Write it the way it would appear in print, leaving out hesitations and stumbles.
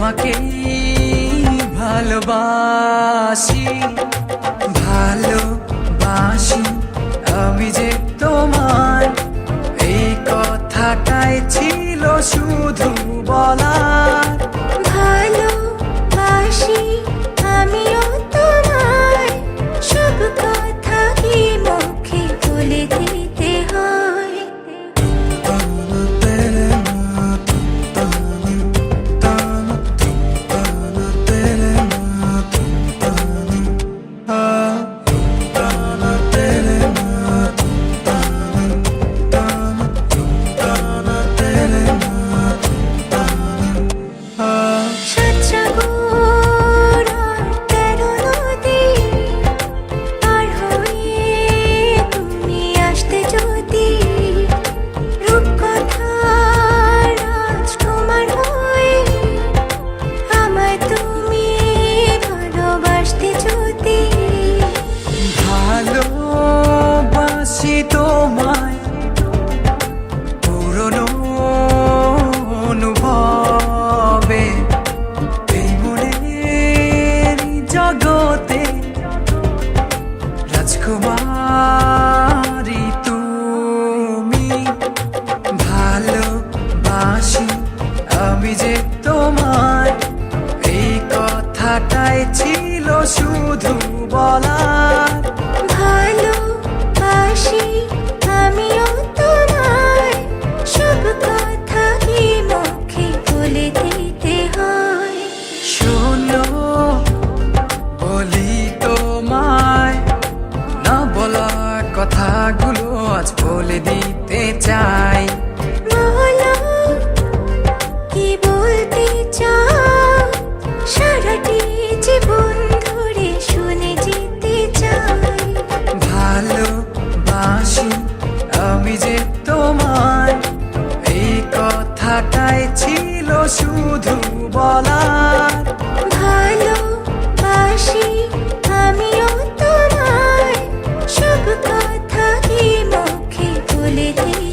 তোমাকেই ভালোবাসি, ভালোবাসি আমি যে তোমায়। এই কথাটাই ছিল শুধু বলার। ভালোবাসি আমিও তোমায়, সব কথা কি মুখে বলে দিতে হয়? ভালোবাসি তোমায় পুরনো অনুভবে, এই মনের জগতে রাজকুমারী তুমি। ভালোবাসি আমি যে তোমায়, এই কথাটাই ছিল শুধু বলার। ভালোবাসি আমিও তোমায়, সব কথা কি মুখে বলে দিতে হয়? শোনো বলি তোমায়, না বলা কথাগুলো আজ বলে দিতে চাই। বলো কি বলতে চাও, সারাটি জীবন ধরে শুনে যেতে চাই। ভালোবাসি আমি যে তোমায়, এই কথাটাই ছিল শুধু বলার। ভালোবাসি আমিও তোমায়, সব কথা কি মুখে বলে দিই।